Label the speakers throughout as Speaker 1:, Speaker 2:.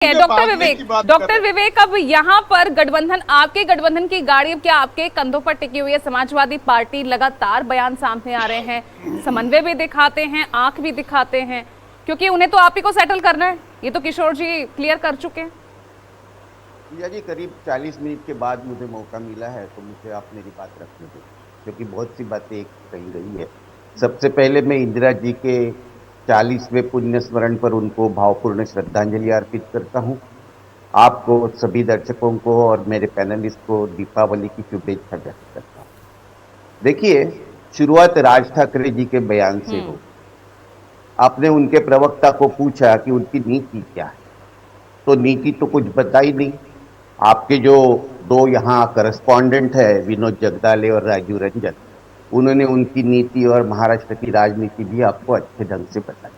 Speaker 1: Doctor विवेक, अब यहाँ पर गठबंधन, आपके गठबंधन की गाड़ी अब क्या आपके कंधों पर टिकी हुई है? समाजवादी पार्टी लगातार बयान सामने आ रहे हैं, समन्वय भी दिखाते हैं, आंख भी दिखाते हैं, क्योंकि उन्हें तो आप ही को सेटल करना है। ये तो किशोर जी क्लियर कर चुके हैं।
Speaker 2: भैया जी, करीब 40 मिनट के बाद मुझे मौका मिला है, तो मुझे आप मेरी बात रखने दो, क्योंकि बहुत सी बातें कही गई है। सबसे पहले मैं इंदिरा जी के 40वें पुण्य स्मरण पर उनको भावपूर्ण श्रद्धांजलि अर्पित करता हूँ। आपको, सभी दर्शकों को और मेरे पैनलिस्ट को दीपावली की शुभेच्छा व्यक्त करता हूँ। देखिए, शुरुआत राज ठाकरे जी के बयान से हो। आपने उनके प्रवक्ता को पूछा कि उनकी नीति क्या है, तो नीति तो कुछ बता ही नहीं। आपके जो दो यहाँ करस्पॉन्डेंट है, विनोद जगदाले और राजू रंजन, उन्होंने उनकी नीति और महाराष्ट्र की राजनीति भी आपको अच्छे ढंग से बताई।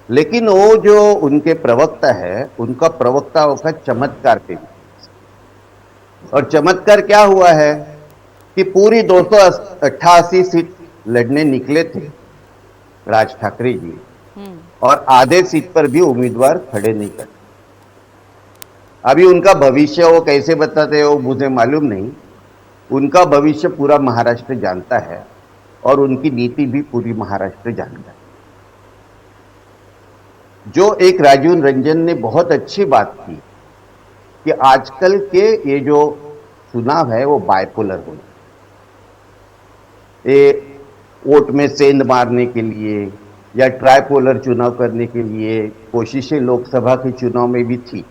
Speaker 2: लेकिन वो जो उनके प्रवक्ता है, उनका प्रवक्ताओं का चमत्कार पे भी, और चमत्कार क्या हुआ है कि पूरी 288 सीट लड़ने निकले थे राज ठाकरे जी, और आधे सीट पर भी उम्मीदवार खड़े नहीं करते। अभी उनका भविष्य वो कैसे बताते हो मुझे मालूम नहीं। उनका भविष्य पूरा महाराष्ट्र जानता है और उनकी नीति भी पूरी महाराष्ट्र जानता है। जो एक राजू रंजन ने बहुत अच्छी बात की कि आजकल के ये जो चुनाव है वो बायपोलर हो, ये वोट में सेंध मारने के लिए या ट्राइपोलर चुनाव करने के लिए कोशिशें लोकसभा के चुनाव में भी थी।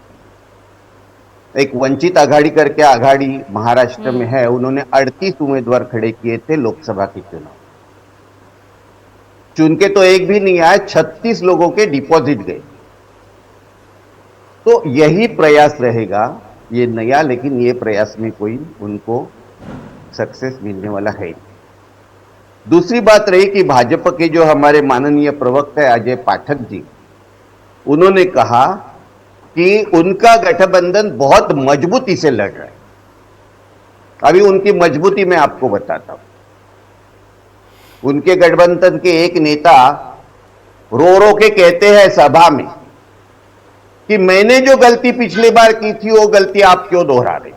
Speaker 2: एक वंचित आघाड़ी करके आघाड़ी महाराष्ट्र में है, उन्होंने 38 उम्मीदवार खड़े किए थे लोकसभा के चुनाव। चुन के तो एक भी नहीं आए, 36 लोगों के डिपॉजिट गए। तो यही प्रयास रहेगा, ये नया, लेकिन ये प्रयास में कोई उनको सक्सेस मिलने वाला है। दूसरी बात रही कि भाजपा के जो हमारे माननीय प्रवक्ता है अजय पाठक जी, उन्होंने कहा कि उनका गठबंधन बहुत मजबूती से लड़ रहा है। अभी उनकी मजबूती मैं आपको बताता हूं। उनके गठबंधन के एक नेता रो रो के कहते हैं सभा में कि मैंने जो गलती पिछली बार की थी वो गलती आप क्यों दोहरा रहे।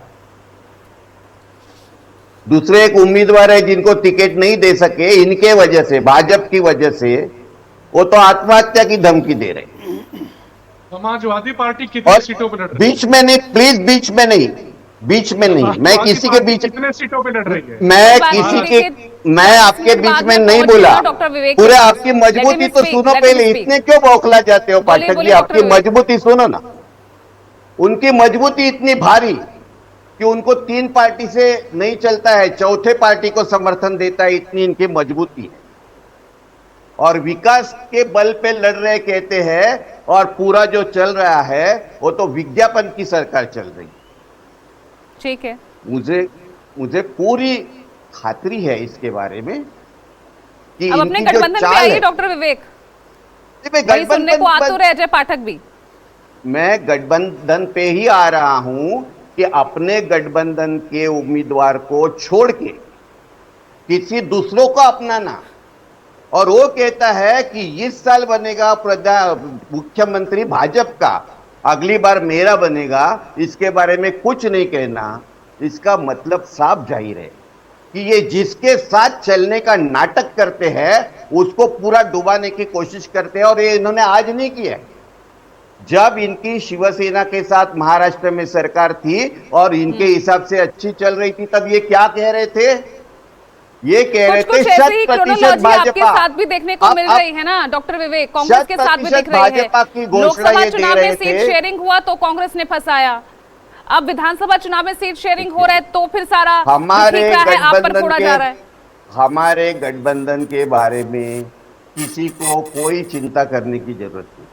Speaker 2: दूसरे एक उम्मीदवार है जिनको टिकट नहीं दे सके, इनके वजह से, भाजपा की वजह से, वो तो आत्महत्या की धमकी दे रहे।
Speaker 3: समाजवादी पार्टी कितनी सीटों पर लड़ रही है?
Speaker 2: बीच में नहीं, प्लीज, बीच में नहीं, बीच में नहीं। मैं किसी के बीच,
Speaker 3: कितने सीटों पे लड़ रही है?
Speaker 2: मैं आपके बीच में नहीं बोला। पूरे आपकी मजबूती तो सुनो पहले, इतने क्यों बौखला जाते हो पाठक जी? आपकी मजबूती सुनो ना। उनकी मजबूती इतनी भारी कि उनको 3 पार्टी से नहीं चलता है, चौथे पार्टी को समर्थन देता है, इतनी इनकी मजबूती है। और विकास के बल पे लड़ रहे कहते हैं, और पूरा जो चल रहा है वो तो विज्ञापन की सरकार चल रही है।
Speaker 1: ठीक है,
Speaker 2: मुझे पूरी खातरी है इसके बारे में कि
Speaker 1: अब अपने गठबंधन पे आइए डॉक्टर विवेक। सुनने को आ तो रहे अजय पाठक भी।
Speaker 2: मैं गठबंधन पे ही आ रहा हूं कि अपने गठबंधन के उम्मीदवार को छोड़ के किसी दूसरों को अपनाना। और वो कहता है कि इस साल बनेगा मुख्यमंत्री भाजपा का, अगली बार मेरा बनेगा, इसके बारे में कुछ नहीं कहना। इसका मतलब साफ जाहिर है कि ये जिसके साथ चलने का नाटक करते हैं उसको पूरा डुबाने की कोशिश करते हैं, और ये इन्होंने आज नहीं किया। जब इनकी शिवसेना के साथ महाराष्ट्र में सरकार थी और इनके हिसाब से अच्छी चल रही थी, तब ये क्या कह रहे थे? ये कह रहे थे 100% भाजपा
Speaker 1: आपके साथ भी देखने को मिल रही है ना डॉक्टर विवेक, कांग्रेस के साथ भी दिख रही है। लोकसभा चुनाव में सीट शेयरिंग हुआ तो कांग्रेस ने फंसाया, अब विधानसभा चुनाव में सीट शेयरिंग हो रहा है तो फिर सारा
Speaker 2: हमारे
Speaker 1: आप पर फोड़ा जा रहा है।
Speaker 2: हमारे गठबंधन के बारे में किसी को कोई चिंता करने की जरूरत नहीं।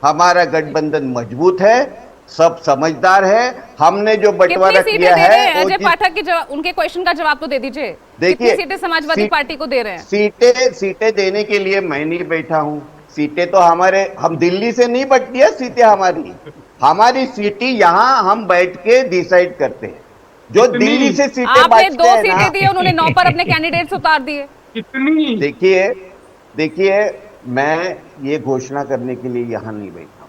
Speaker 2: हमारा गठबंधन मजबूत है, सब समझदार है। हमने जो बंटवारा किया है,
Speaker 1: अजय पाठक के उनके क्वेश्चन का जवाब तो दे दीजिए।
Speaker 2: देखिए,
Speaker 1: सीटें समाजवादी पार्टी को दे रहे हैं।
Speaker 2: सीटें देने के लिए मैं नहीं बैठा हूं। सीटें तो हम दिल्ली से नहीं बटती है सीटें हमारी सीटें यहाँ हम बैठ के डिसाइड करते हैं। जो दिल्ली से सीटें
Speaker 1: आपने 2 सीटें दी, उन्होंने 9 पर अपने कैंडिडेट्स उतार दिए।
Speaker 3: कितनी?
Speaker 2: देखिए, मैं ये घोषणा करने के लिए यहां नहीं बैठा।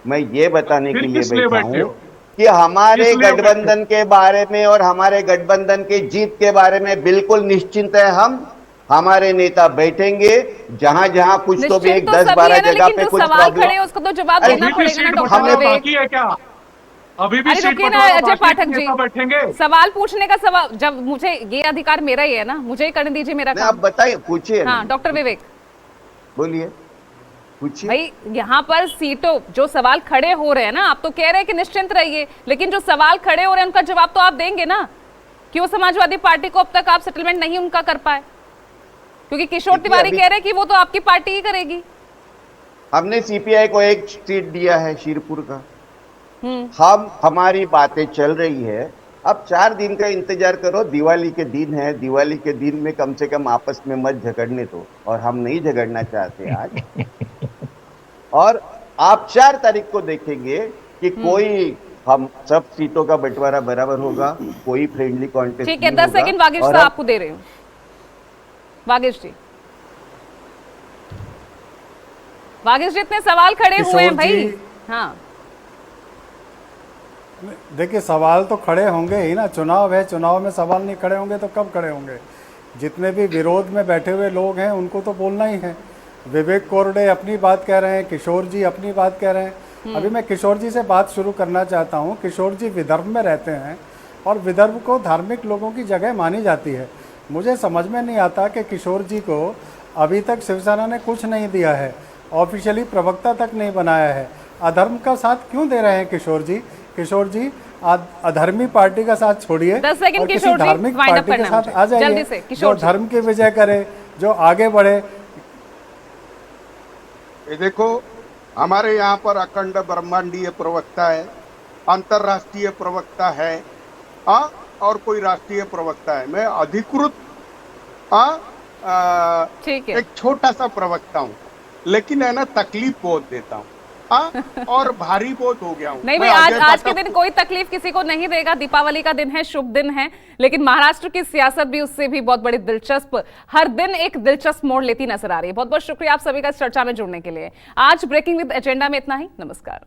Speaker 2: मैं ये बताने के
Speaker 3: फिर
Speaker 2: लिए
Speaker 3: किस लिए
Speaker 2: बैठा
Speaker 3: बैठे
Speaker 2: हूँ
Speaker 3: हो?
Speaker 2: कि हमारे
Speaker 3: किस लिए
Speaker 2: गठबंधन के बारे में और हमारे गठबंधन की जीत के बारे में बिल्कुल निश्चिंत है हम। हमारे नेता बैठेंगे, जहां जहां कुछ तो भी
Speaker 1: निश्चिंत
Speaker 2: एक
Speaker 1: तो
Speaker 2: दस
Speaker 1: सभी
Speaker 2: बारह
Speaker 1: है ना,
Speaker 2: जगह
Speaker 1: लेकिन
Speaker 2: पे
Speaker 1: जो
Speaker 2: कुछ
Speaker 1: सवाल
Speaker 2: प्रॉब्लम।
Speaker 1: खड़े हैं उसका तो जवाब
Speaker 2: अरे
Speaker 1: देना
Speaker 3: अभी भी
Speaker 1: पड़ेगा ना
Speaker 3: सीट
Speaker 1: डॉक्टर
Speaker 3: बंटवारा
Speaker 1: विवेक।
Speaker 3: बाकी है क्या? अभी भी
Speaker 1: अरे
Speaker 3: सीट
Speaker 1: रुकिए ना
Speaker 3: बंटवारा
Speaker 1: अजय
Speaker 3: बाकी है,
Speaker 1: पाठक जी,
Speaker 3: नेता बैठेंगे।
Speaker 1: सवाल पूछने का सवाल, जब मुझे ये अधिकार मेरा ही है ना, मुझे ही करने दीजिए मेरा
Speaker 2: नहीं, आप
Speaker 1: काम।
Speaker 2: बताइए, पूछिए
Speaker 1: हाँ
Speaker 2: ना,
Speaker 1: डॉक्टर विवेक,
Speaker 2: बोलिए, पूछिए।
Speaker 1: भाई यहाँ पर सीटों जो सवाल खड़े हो रहे हैं ना, आप तो कह रहे हैं कि निश्चिंत रहिए, लेकिन जो सवाल खड़े हो रहे हैं उनका जवाब तो आप देंगे ना। क्यों समाजवादी पार्टी को अब तक आप सेटलमेंट नहीं उनका कर पाए? क्योंकि किशोर
Speaker 2: देखिए,
Speaker 1: तिवारी
Speaker 2: अभी
Speaker 1: कह रहे हैं कि वो तो आपकी पार्टी ही करेगी।
Speaker 2: हमने सीपीआई को एक सीट दिया है शिरपुर का।
Speaker 1: हम्म।
Speaker 2: हमारी बातें चल रही है। अब 4 दिन का इंतजार करो, दिवाली के दिन है, दिवाली के दिन में कम से कम आपस में मत झगड़ने दो, और हम नहीं झगड़ना चाहते आज। और आप 4 तारीख को देखेंगे कि कोई, हम सब सीटों का बंटवारा बराबर होगा, कोई फ्रेंडली कॉन्टेस्ट
Speaker 1: ठीक है,
Speaker 2: नहीं
Speaker 1: 10
Speaker 2: होगा।
Speaker 1: सेकंड वागेश
Speaker 2: और
Speaker 1: साहब
Speaker 2: अब
Speaker 1: आपको दे रही हूँ। वागेश जी, वागेश जी इतने सवाल खड़े हुए हैं भाई। हाँ
Speaker 4: देखिए, सवाल तो खड़े होंगे ही ना, चुनाव है, चुनाव में सवाल नहीं खड़े होंगे तो कब खड़े होंगे? जितने भी विरोध में बैठे हुए लोग हैं उनको तो बोलना ही है। विवेक कोरडे अपनी बात कह रहे हैं, किशोर जी अपनी बात कह रहे हैं। अभी मैं किशोर जी से बात शुरू करना चाहता हूं। किशोर जी विदर्भ में रहते हैं और विदर्भ को धार्मिक लोगों की जगह मानी जाती है। मुझे समझ में नहीं आता कि किशोर जी को अभी तक शिवसेना ने कुछ नहीं दिया है, ऑफिशियली प्रवक्ता तक नहीं बनाया है। अधर्म का साथ क्यों दे रहे हैं किशोर जी? किशोर जी, अधर्मी पार्टी का साथ छोड़िए
Speaker 1: 10 सेकंड
Speaker 4: और किसी
Speaker 1: किशोर जी,
Speaker 4: धार्मिक
Speaker 1: वाइंड अप
Speaker 4: पार्टी के
Speaker 1: करना
Speaker 4: साथ
Speaker 1: है
Speaker 4: आ
Speaker 1: मुझे। जल्दी
Speaker 4: जाइए,
Speaker 1: से
Speaker 4: जो
Speaker 1: किशोर जी।
Speaker 4: धर्म की विजय करे, जो आगे बढ़े।
Speaker 5: ये देखो, हमारे यहाँ पर अखंड ब्रह्मांडीय प्रवक्ता है, अंतर्राष्ट्रीय प्रवक्ता है, और कोई राष्ट्रीय प्रवक्ता है। मैं अधिकृत
Speaker 1: ठीक है,
Speaker 5: एक छोटा सा प्रवक्ता हूँ, लेकिन है ना, तकलीफ बहुत देता हूँ और भारी बहुत हो गया हूँ।
Speaker 1: नहीं भाई, आज के दिन कोई तकलीफ किसी को नहीं देगा। दीपावली का दिन है, शुभ दिन है, लेकिन महाराष्ट्र की सियासत भी उससे भी बहुत बड़ी दिलचस्प, हर दिन एक दिलचस्प मोड़ लेती नजर आ रही है। बहुत बहुत शुक्रिया आप सभी का इस चर्चा में जुड़ने के लिए। आज ब्रेकिंग विद एजेंडा में इतना ही। नमस्कार।